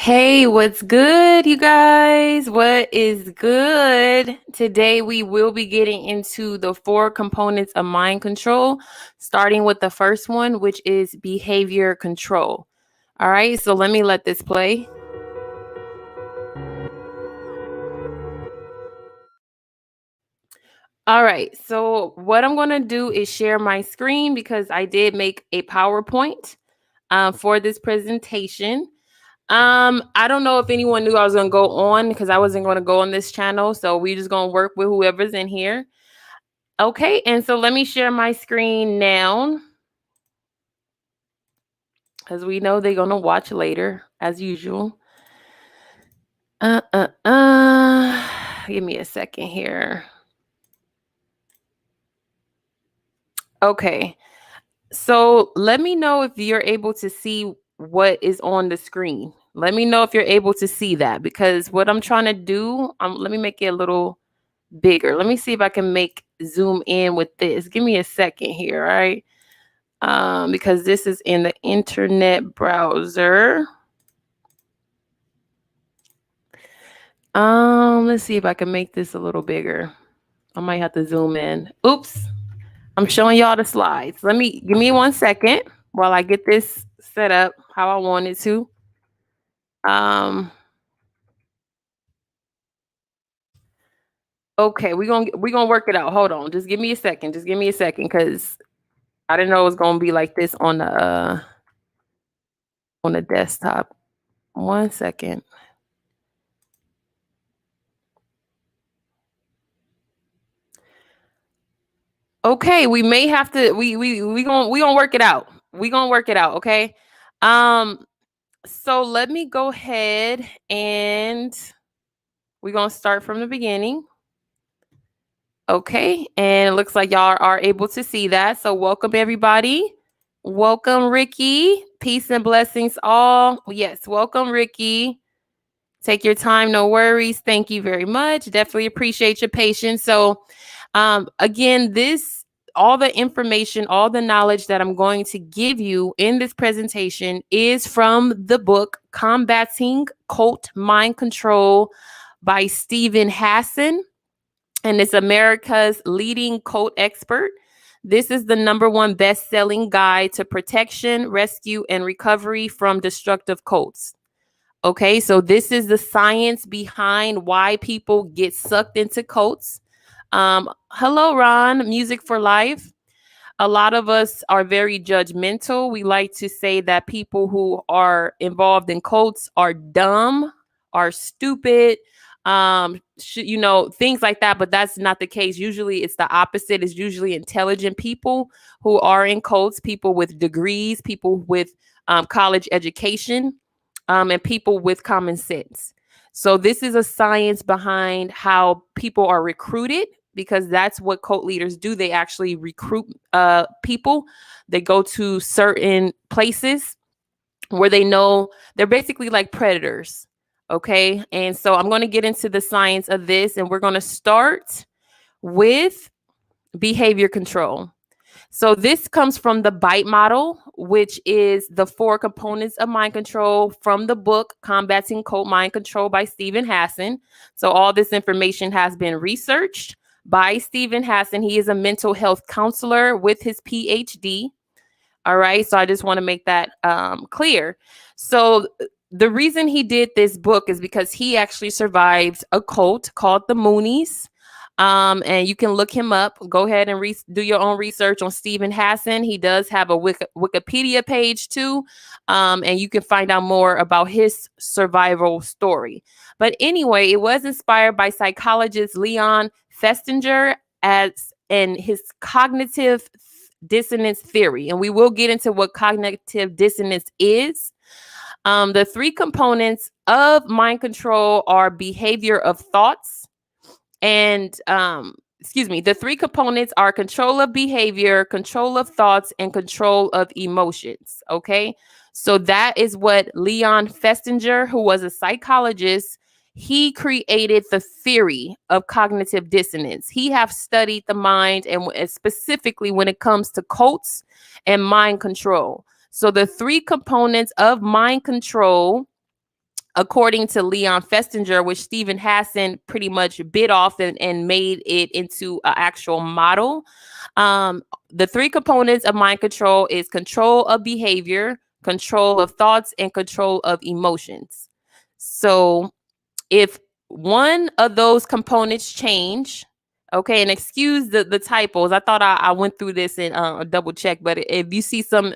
Hey, what's good, you guys? What is good? Today we will be getting into the four components of mind control, starting with the first one, which is behavior control. All right, so let this play. All right, so what I'm going to do is share my screen because I did make a PowerPoint for this presentation. I don't know if anyone knew I was gonna go on because I wasn't gonna go on this channel. So we just gonna work with whoever's in here. Okay, and so let me share my screen now. Because we know they're gonna watch later, as usual. Give me a second here. Okay. So let me know if you're able to see what is on the screen. Let me know if you're able to see that because what I'm trying to do, let me make it a little bigger. Let me see if I can make zoom in with this. Give me a second here, all right? Because this is in the internet browser. Let's see if I can make this a little bigger. I might have to zoom in. Oops. I'm showing y'all the slides. Give me 1 second while I get this set up how I want it to. Okay, we're gonna work it out. Hold on. Just give me a second. Just give me a second because I didn't know it was gonna be like this on the desktop. 1 second. Okay, we may have to we gonna work it out. We gonna work it out, okay? So let me go ahead and we're gonna start from the beginning. Okay, and it looks like y'all are able to see that. So welcome everybody. Welcome, Ricky. Peace and blessings all. Yes, welcome, Ricky. Take your time, no worries. Thank you very much. Definitely appreciate your patience. So again, all the information, all the knowledge that I'm going to give you in this presentation is from the book Combating Cult Mind Control by Stephen Hassan, and it's America's leading cult expert. This is the #1 best-selling guide to protection, rescue, and recovery from destructive cults. Okay, so this is the science behind why people get sucked into cults. Hello, Ron, Music for Life. A lot of us are very judgmental. We like to say that people who are involved in cults are dumb, are stupid, things like that. But that's not the case. Usually it's the opposite. It's usually intelligent people who are in cults, people with degrees, people with college education, and people with common sense. So this is a science behind how people are recruited because that's what cult leaders do. They actually recruit people. They go to certain places where they know they're basically like predators. Okay. And so I'm going to get into the science of this, and we're going to start with behavior control. So this comes from the BITE model, which is the 4 components of mind control from the book Combating Cult Mind Control by Stephen Hassan. So all this information has been researched by Stephen Hassan. He is a mental health counselor with his PhD. All right. So I just want to make that clear. So the reason he did this book is because he actually survived a cult called the Moonies. And you can look him up. Go ahead and do your own research on Stephen Hassan. He does have a Wikipedia page too. And you can find out more about his survival story. But anyway, it was inspired by psychologist Leon Festinger and his cognitive dissonance theory. And we will get into what cognitive dissonance is. The 3 components of mind control are behavior of thoughts, and the 3 components are control of behavior, control of thoughts, and control of emotions. Okay, so that is what Leon Festinger, who was a psychologist, he created the theory of cognitive dissonance. He have studied the mind, and specifically when it comes to cults and mind control. So the 3 components of mind control according to Leon Festinger, which Stephen Hassan pretty much bit off and made it into an actual model. The three components of mind control is control of behavior, control of thoughts, and control of emotions. So if one of those components change, okay, and excuse the typos. I thought I went through this and double check, but if you see some,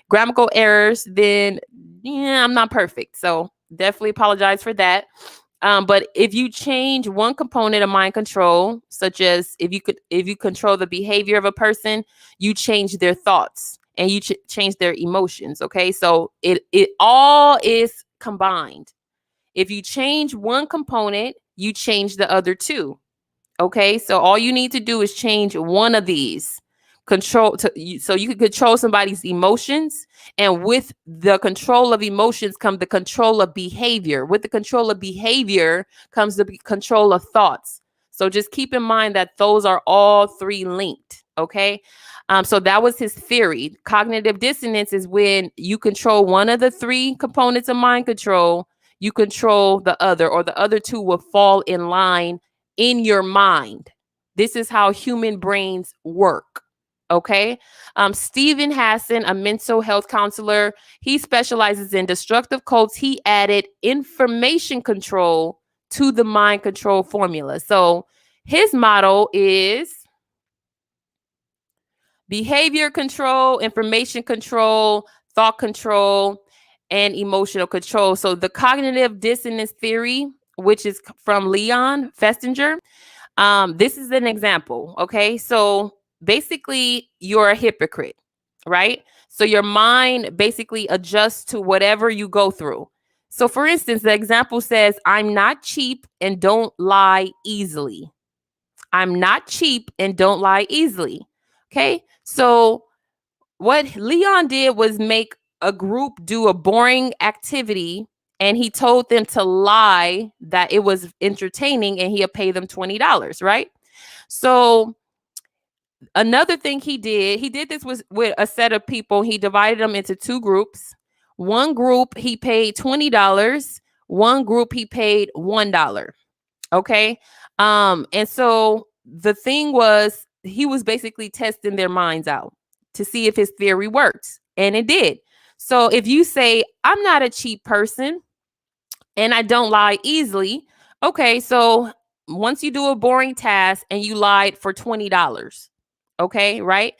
grammatical errors, then yeah, I'm not perfect. So definitely apologize for that. But if you change one component of mind control, such as if you control the behavior of a person, you change their thoughts and you change their emotions. Okay, so it all is combined. If you change one component, you change the other two. Okay, so all you need to do is change one of these. So you can control somebody's emotions, and with the control of emotions come the control of behavior. With the control of behavior comes the control of thoughts. So just keep in mind that those are all three linked. Okay, so that was his theory. Cognitive dissonance is when you control one of the three components of mind control, you control the other, or the other two will fall in line in your mind. This is how human brains work. Okay. Stephen Hassan, a mental health counselor, he specializes in destructive cults. He added information control to the mind control formula. So his model is behavior control, information control, thought control, and emotional control. So the cognitive dissonance theory, which is from Leon Festinger, this is an example. Okay, so basically you're a hypocrite, right? So your mind basically adjusts to whatever you go through. So for instance, the example says, I'm not cheap and don't lie easily. I'm not cheap and don't lie easily. Okay, so what Leon did was make a group do a boring activity, and he told them to lie that it was entertaining and he'll pay them $20, right? So another thing he did this was with a set of people. He divided them into two groups. One group he paid $20, one group he paid $1. Okay. And so the thing was, he was basically testing their minds out to see if his theory works. And it did. So if you say, I'm not a cheap person and I don't lie easily. Okay. So once you do a boring task and you lied for $20, okay. Right.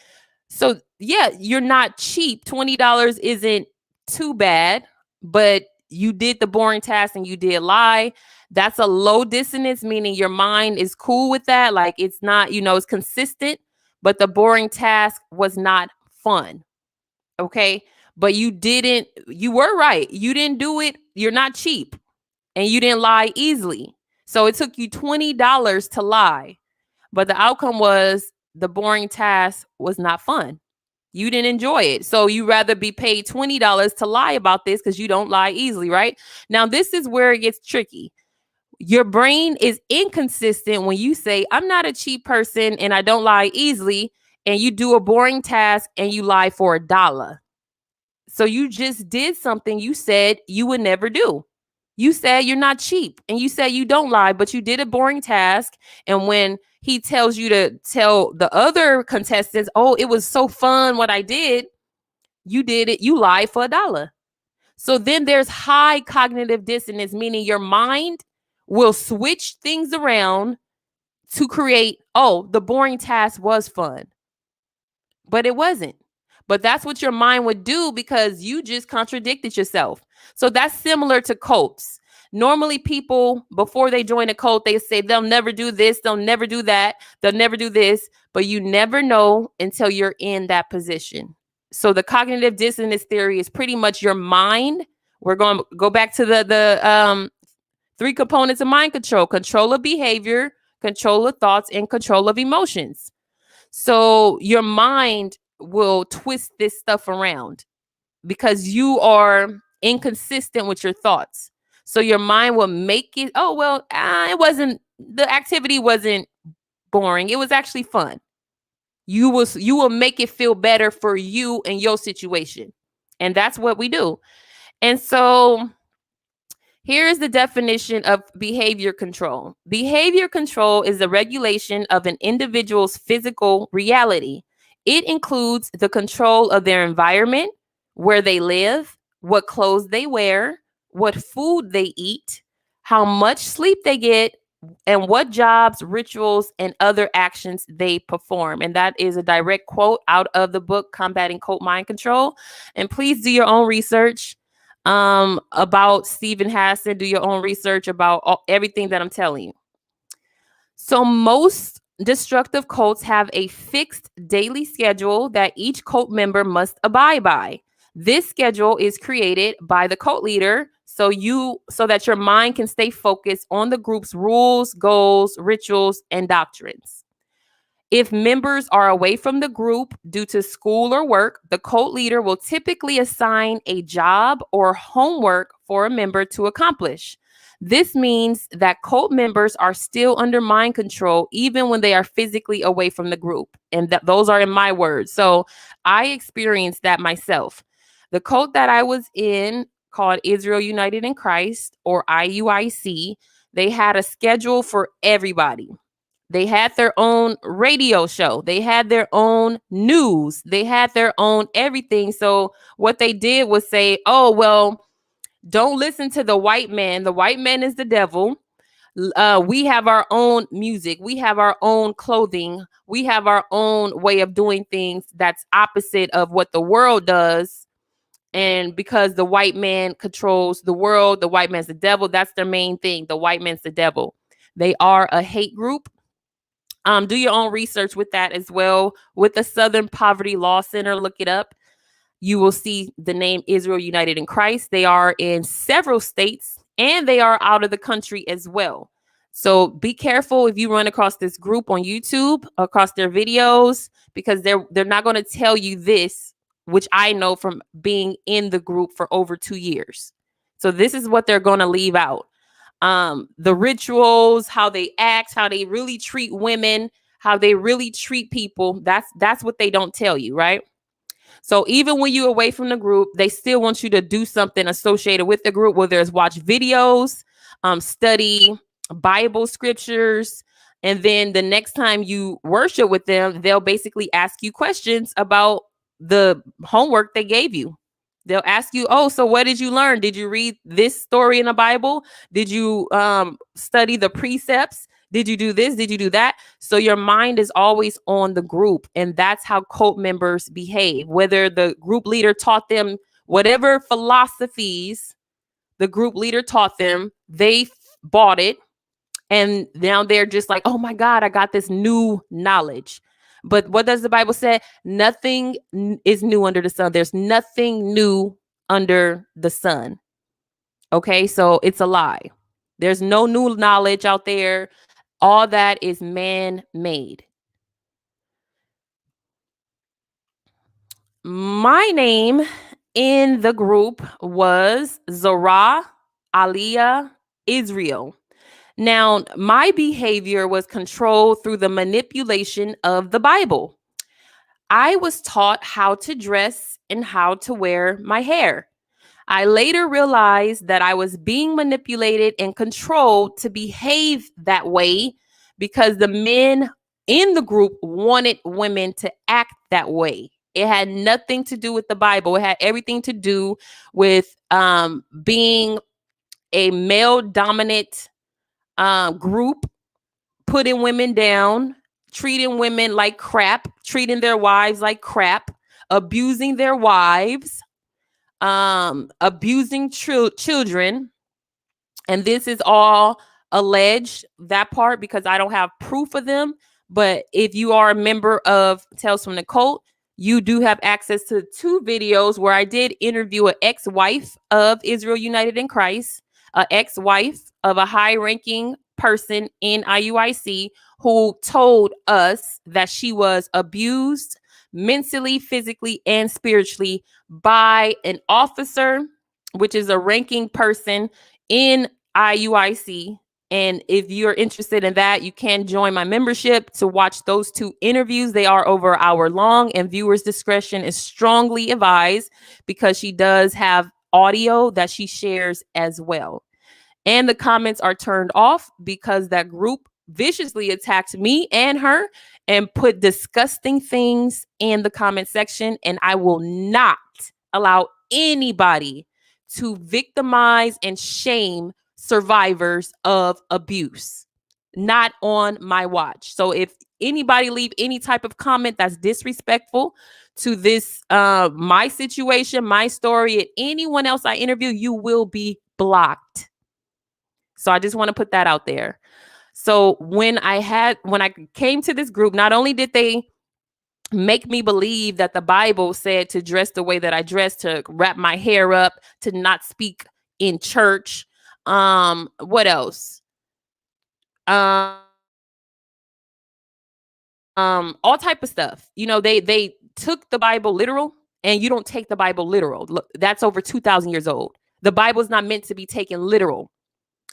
So yeah, you're not cheap. $20 isn't too bad, but you did the boring task and you did lie. That's a low dissonance, meaning your mind is cool with that. Like it's not, it's consistent, but the boring task was not fun. Okay. But you were right. You didn't do it. You're not cheap and you didn't lie easily. So it took you $20 to lie, but the outcome was the boring task was not fun. You didn't enjoy it. So you rather be paid $20 to lie about this because you don't lie easily, right? Now, this is where it gets tricky. Your brain is inconsistent when you say, I'm not a cheap person and I don't lie easily, and you do a boring task and you lie for $1. So you just did something you said you would never do. You said you're not cheap and you said you don't lie, but you did a boring task. And when he tells you to tell the other contestants, oh, it was so fun what I did, you did it, you lied for $1. So then there's high cognitive dissonance, meaning your mind will switch things around to create, oh, the boring task was fun, but it wasn't. But that's what your mind would do because you just contradicted yourself. So that's similar to cults. Normally people, before they join a cult, they say they'll never do this, they'll never do that, they'll never do this, but you never know until you're in that position. So the cognitive dissonance theory is pretty much your mind. We're going to go back to the three components of mind control: control of behavior, control of thoughts, and control of emotions. So your mind will twist this stuff around because you are inconsistent with your thoughts. So your mind will make it, oh, well, the activity wasn't boring. It was actually fun. You will make it feel better for you and your situation. And that's what we do. And so Here's the definition of behavior control. Behavior control is the regulation of an individual's physical reality. It includes the control of their environment, where they live, what clothes they wear, what food they eat, how much sleep they get, and what jobs, rituals, and other actions they perform. And that is a direct quote out of the book, Combating Cult Mind Control. And please do your own research about Stephen Hassan. Do your own research about everything that I'm telling you. So most destructive cults have a fixed daily schedule that each cult member must abide by. This schedule is created by the cult leader so that your mind can stay focused on the group's rules, goals, rituals, and doctrines. If members are away from the group due to school or work, the cult leader will typically assign a job or homework for a member to accomplish. This means that cult members are still under mind control even when they are physically away from the group. And those are in my words. So I experienced that myself. The cult that I was in, called Israel United in Christ, or IUIC, they had a schedule for everybody. They had their own radio show. They had their own news. They had their own everything. So what they did was say, oh, well, don't listen to the white man. The white man is the devil. We have our own music. We have our own clothing. We have our own way of doing things that's opposite of what the world does. And because the white man controls the world, the white man's the devil. That's their main thing. The white man's the devil. They are a hate group. Do your own research with that as well. With the Southern Poverty Law Center, look it up. You will see the name Israel United in Christ. They are in several states and they are out of the country as well. So be careful if you run across this group on YouTube, across their videos, because they're not going to tell you this, which I know from being in the group for over 2 years. So this is what they're going to leave out. The rituals, how they act, how they really treat women, how they really treat people. That's what they don't tell you, right? So even when you're away from the group, they still want you to do something associated with the group, whether it's watch videos, study Bible scriptures. And then the next time you worship with them, they'll basically ask you questions about the homework they gave you. They'll ask you, oh, so what did you learn? Did you read this story in the Bible? Did you study the precepts? Did you do this? Did you do that? So your mind is always on the group. And that's how cult members behave. Whether the group leader taught them whatever philosophies the group leader taught them, they bought it. And now they're just like, oh my God, I got this new knowledge. But what does the Bible say? Nothing is new under the sun. There's nothing new under the sun. Okay, so it's a lie. There's no new knowledge out there. All that is man-made. My name in the group was Zara Aliyah Israel. Now, my behavior was controlled through the manipulation of the Bible. I was taught how to dress and how to wear my hair. I later realized that I was being manipulated and controlled to behave that way because the men in the group wanted women to act that way. It had nothing to do with the Bible. It had everything to do with being a male-dominant group, putting women down, treating women like crap, treating their wives like crap, abusing their wives, abusing children. And this is all alleged, that part, because I don't have proof of them. But if you are a member of Tales from the Cult, you do have access to 2 videos where I did interview an ex-wife of Israel United in Christ, an ex-wife of a high-ranking person in IUIC who told us that she was abused mentally, physically, and spiritually by an officer, which is a ranking person in IUIC. And if you're interested in that, you can join my membership to watch those 2 interviews. They are over an hour long, and viewers' discretion is strongly advised because she does have audio that she shares as well. and the comments are turned off because that group viciously attacked me and her and put disgusting things in the comment section. And I will not allow anybody to victimize and shame survivors of abuse. Not on my watch. So if anybody leave any type of comment that's disrespectful to this my situation, my story, and anyone else I interview, you will be blocked. So I just want to put that out there. So when I came to this group, not only did they make me believe that the Bible said to dress the way that I dress, to wrap my hair up, to not speak in church. What else? All type of stuff. You know, they took the Bible literal, and you don't take the Bible literal. Look, that's over 2,000 years old. The Bible is not meant to be taken literal.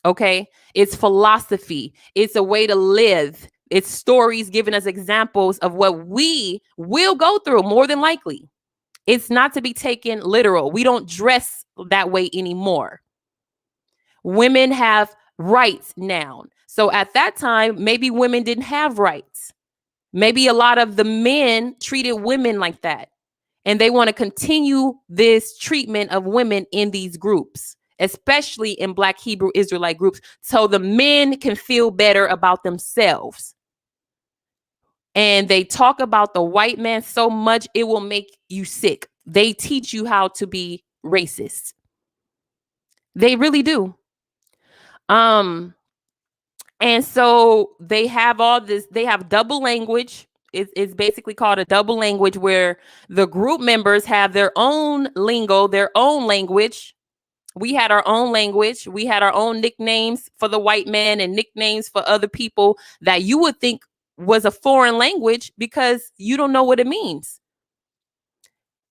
Okay, it's philosophy. It's a way to live. It's stories giving us examples of what we will go through more than likely. It's not to be taken literal. We don't dress that way anymore. Women have rights now. So at that time, maybe women didn't have rights. Maybe a lot of the men treated women like that. And they want to continue this treatment of women in these groups, especially in Black Hebrew Israelite groups, so the men can feel better about themselves. And they talk about the white man so much, it will make you sick. They teach you how to be racist. They really do. And so they have all this, they have double language. It's basically called a double language, where the group members have their own lingo, their own language. We had our own language. We had our own nicknames for the white man and nicknames for other people that you would think was a foreign language because you don't know what it means.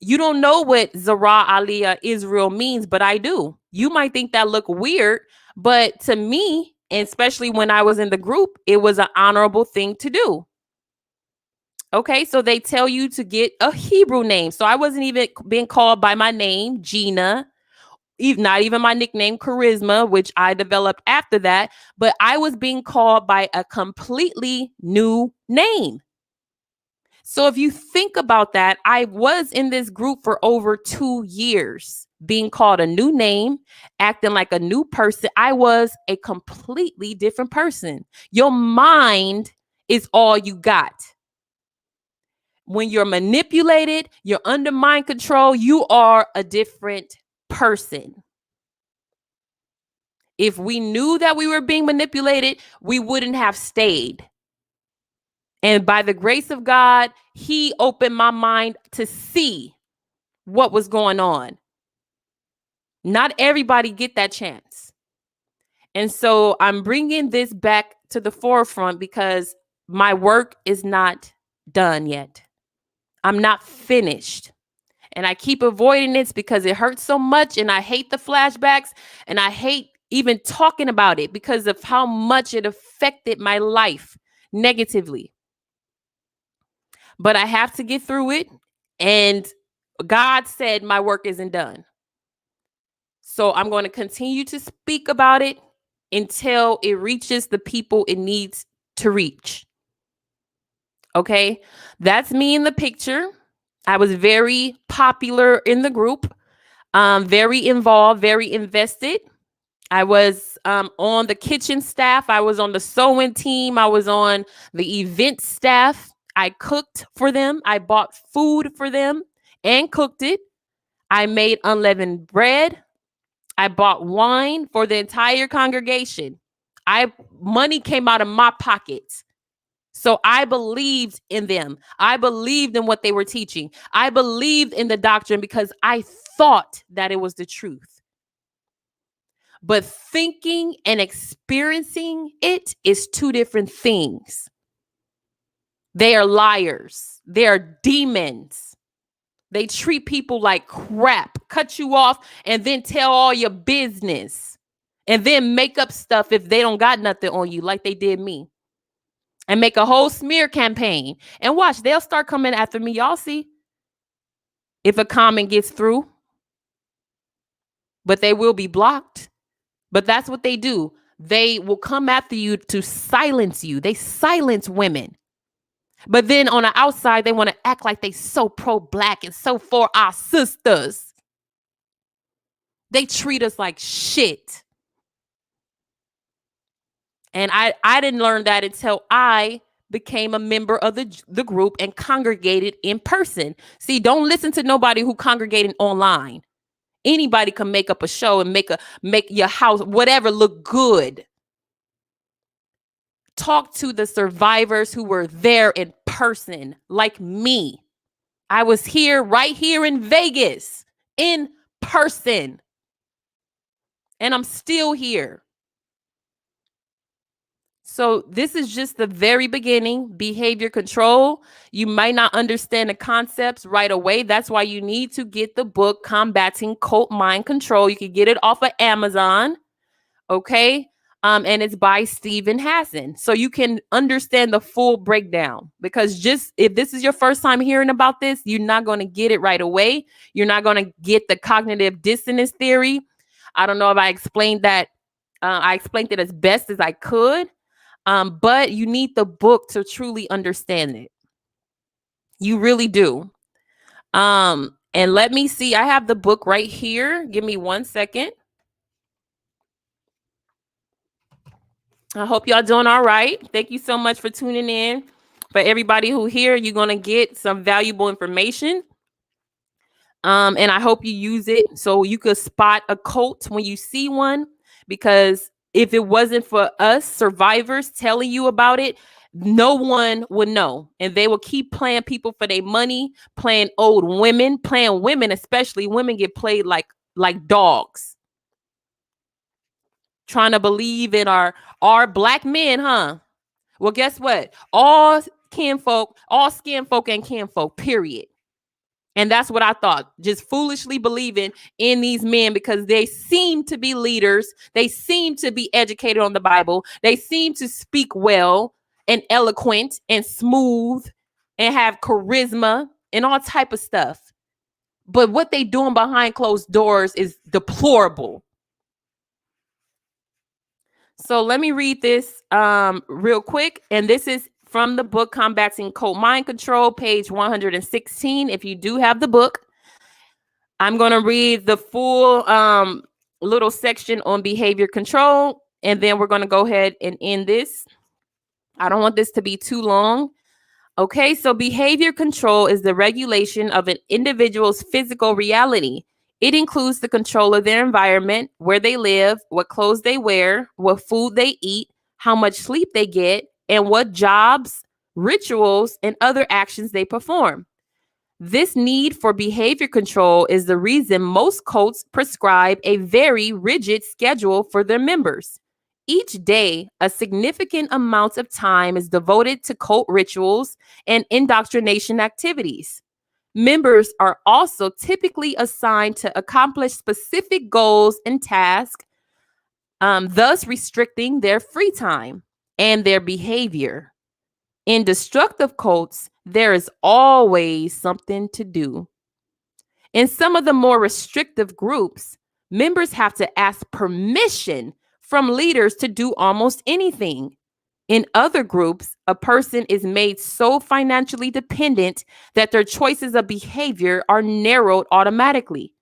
You don't know what Zara, Aliyah, Israel means, but I do. You might think that look weird, but to me, and especially when I was in the group, it was an honorable thing to do. Okay, so they tell you to get a Hebrew name. So I wasn't even being called by my name, Gina, not even my nickname, Charisma, which I developed after that, but I was being called by a completely new name. So if you think about that, I was in this group for over 2 years, being called a new name, acting like a new person. I was a completely different person. Your mind is all you got. When you're manipulated, you're under mind control, you are a different person. If we knew that we were being manipulated, we wouldn't have stayed. And by the grace of God, he opened my mind to see what was going on. Not everybody get that chance. And so I'm bringing this back to the forefront because my work is not done yet. I'm not finished. And I keep avoiding this because it hurts so much. And I hate the flashbacks. And I hate even talking about it because of how much it affected my life negatively. But I have to get through it. And God said my work isn't done. So I'm going to continue to speak about it until it reaches the people it needs to reach. Okay, that's me in the picture. I was very popular in the group, very involved, very invested. I was on the kitchen staff. I was on the sewing team. I was on the event staff. I cooked for them. I bought food for them and cooked it. I made unleavened bread. I bought wine for the entire congregation. Money came out of my pockets. So I believed in them. I believed in what they were teaching. I believed in the doctrine because I thought that it was the truth. But thinking and experiencing it is two different things. They are liars. They are demons. They treat people like crap, cut you off, and then tell all your business. And then make up stuff if they don't got nothing on you like they did me. And make a whole smear campaign. And watch, they'll start coming after me. Y'all see if a comment gets through. But they will be blocked. But that's what they do. They will come after you to silence you. They silence women. But then on the outside, they want to act like they so pro-black and so for our sisters. They treat us like shit. And I didn't learn that until I became a member of the group and congregated in person. See, don't listen to nobody who congregated online. Anybody can make up a show and make your house, whatever, look good. Talk to the survivors who were there in person, like me. I was here, right here in Vegas, in person. And I'm still here. So this is just the very beginning, behavior control. You might not understand the concepts right away. That's why you need to get the book, Combating Cult Mind Control. You can get it off of Amazon. Okay. And it's by Stephen Hassan. So you can understand the full breakdown, because just if this is your first time hearing about this, you're not going to get it right away. You're not going to get the cognitive dissonance theory. I don't know if I explained that. I explained it as best as I could. But you need the book to truly understand it. You really do. And let me see. I have the book right here. Give me 1 second. I hope y'all doing all right. Thank you so much for tuning in. For everybody who here, you're going to get some valuable information. And I hope you use it so you could spot a cult when you see one, because if it wasn't for us survivors telling you about it, no one would know. And they will keep playing people for their money, playing old women, playing women, especially women get played like dogs. Trying to believe in our black men, huh? Well, guess what? All skin folk and kinfolk, period. And that's what I thought, just foolishly believing in these men because they seem to be leaders. They seem to be educated on the Bible. They seem to speak well and eloquent and smooth and have charisma and all type of stuff. But what they doing behind closed doors is deplorable. So let me read this real quick. And this is from the book Combating Cult Mind Control, page 116. If you do have the book, I'm going to read the full little section on behavior control, and then we're going to go ahead and end this. I don't want this to be too long. Okay, so behavior control is the regulation of an individual's physical reality. It includes the control of their environment, where they live, what clothes they wear, what food they eat, how much sleep they get, and what jobs, rituals, and other actions they perform. This need for behavior control is the reason most cults prescribe a very rigid schedule for their members. Each day, a significant amount of time is devoted to cult rituals and indoctrination activities. Members are also typically assigned to accomplish specific goals and tasks, thus restricting their free time and their behavior. In destructive cults, there is always something to do. In some of the more restrictive groups, members have to ask permission from leaders to do almost anything. In other groups, a person is made so financially dependent that their choices of behavior are narrowed automatically.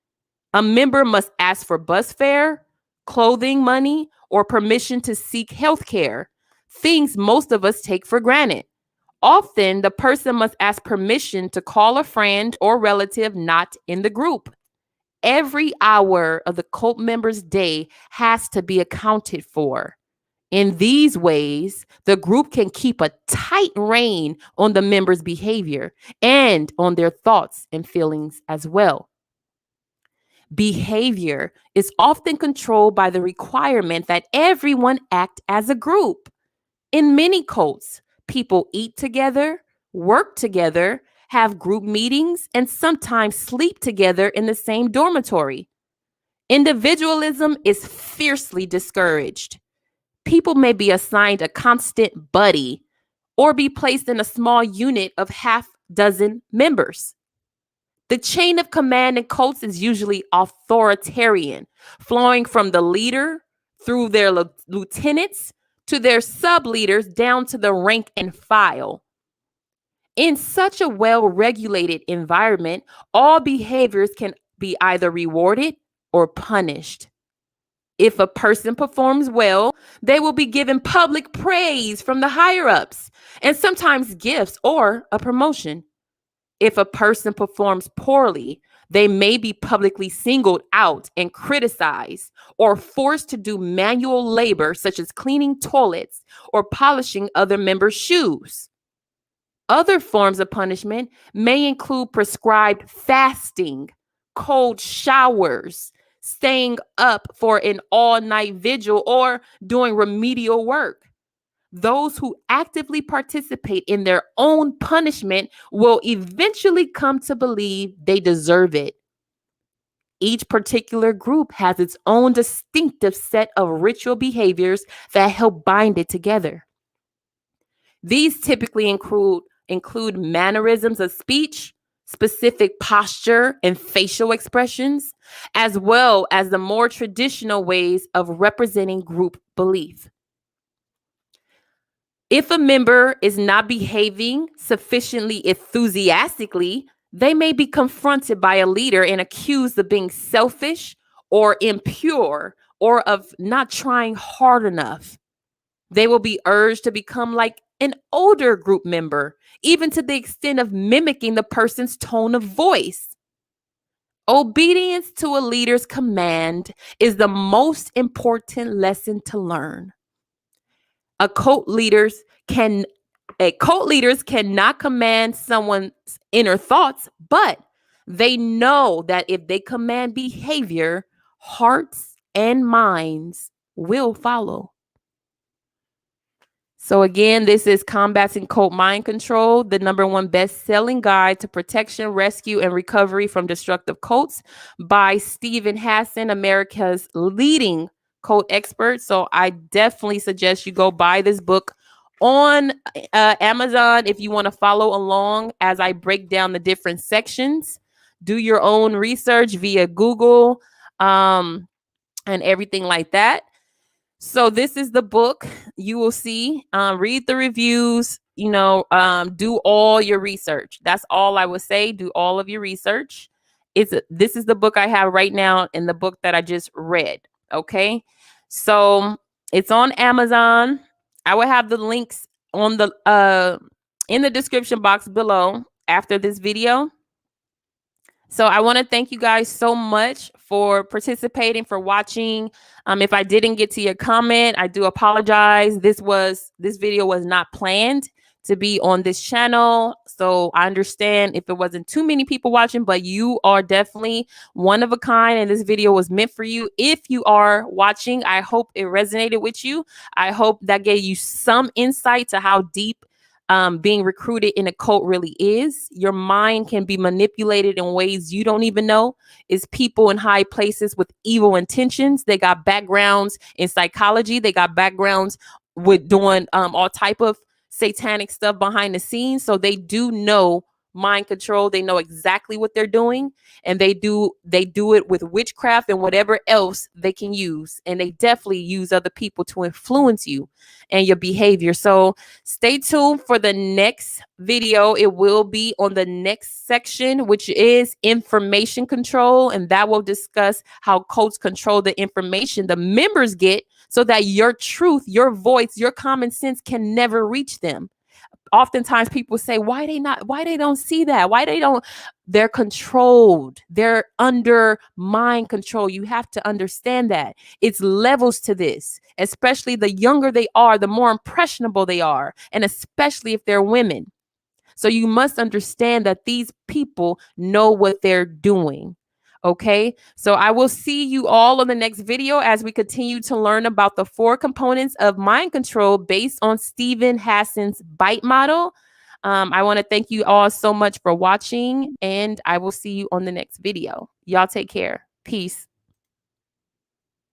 A member must ask for bus fare, clothing money, or permission to seek health care, things most of us take for granted. Often, the person must ask permission to call a friend or relative not in the group. Every hour of the cult member's day has to be accounted for. In these ways, the group can keep a tight rein on the members' behavior and on their thoughts and feelings as well. Behavior is often controlled by the requirement that everyone act as a group. In many cults, people eat together, work together, have group meetings, and sometimes sleep together in the same dormitory. Individualism is fiercely discouraged. People may be assigned a constant buddy or be placed in a small unit of half dozen members. The chain of command in cults is usually authoritarian, flowing from the leader through their lieutenants to their sub leaders down to the rank and file. In such a well-regulated environment, all behaviors can be either rewarded or punished. If a person performs well, they will be given public praise from the higher-ups and sometimes gifts or a promotion. If a person performs poorly, they may be publicly singled out and criticized or forced to do manual labor such as cleaning toilets or polishing other members' shoes. Other forms of punishment may include prescribed fasting, cold showers, staying up for an all-night vigil, or doing remedial work. Those who actively participate in their own punishment will eventually come to believe they deserve it. Each particular group has its own distinctive set of ritual behaviors that help bind it together. These typically include mannerisms of speech, specific posture and facial expressions, as well as the more traditional ways of representing group belief. If a member is not behaving sufficiently enthusiastically, they may be confronted by a leader and accused of being selfish or impure or of not trying hard enough. They will be urged to become like an older group member, even to the extent of mimicking the person's tone of voice. Obedience to a leader's command is the most important lesson to learn. Cult leaders cannot command someone's inner thoughts, but they know that if they command behavior, hearts and minds will follow. So again, this is Combating Cult Mind Control, the #1 best-selling guide to protection, rescue, and recovery from destructive cults by Stephen Hassan, America's leading cult expert. So I definitely suggest you go buy this book on Amazon if you want to follow along as I break down the different sections. Do your own research via Google and everything like that. So this is the book. You will see, read the reviews, do all your research. That's all I would say. Do all of your research. This is the book I have right now in the book that I just read. Okay. So it's on Amazon. I will have the links on in the description box below after this video. So I want to thank you guys so much for participating, for watching. If I didn't get to your comment, I do apologize. This video was not planned to be on this channel. So I understand if it wasn't too many people watching, but you are definitely one of a kind, and this video was meant for you. If you are watching, I hope it resonated with you. I hope that gave you some insight to how deep being recruited in a cult really is. Your mind can be manipulated in ways you don't even know. It's people in high places with evil intentions. They got backgrounds in psychology. They got backgrounds with doing all type of satanic stuff behind the scenes. So they do know mind control. They know exactly what they're doing, and they do it with witchcraft and whatever else they can use. And they definitely use other people to influence you and your behavior. So stay tuned for the next video. It will be on the next section, which is information control, and that will discuss how cults control the information the members get so that your truth, your voice, your common sense can never reach them. Oftentimes people say, why they don't see that? They're controlled. They're under mind control. You have to understand that it's levels to this, especially the younger they are, the more impressionable they are. And especially if they're women. So you must understand that these people know what they're doing. Okay, so I will see you all on the next video as we continue to learn about the 4 components of mind control based on Stephen Hassan's BITE model. I want to thank you all so much for watching, and I will see you on the next video. Y'all take care. Peace.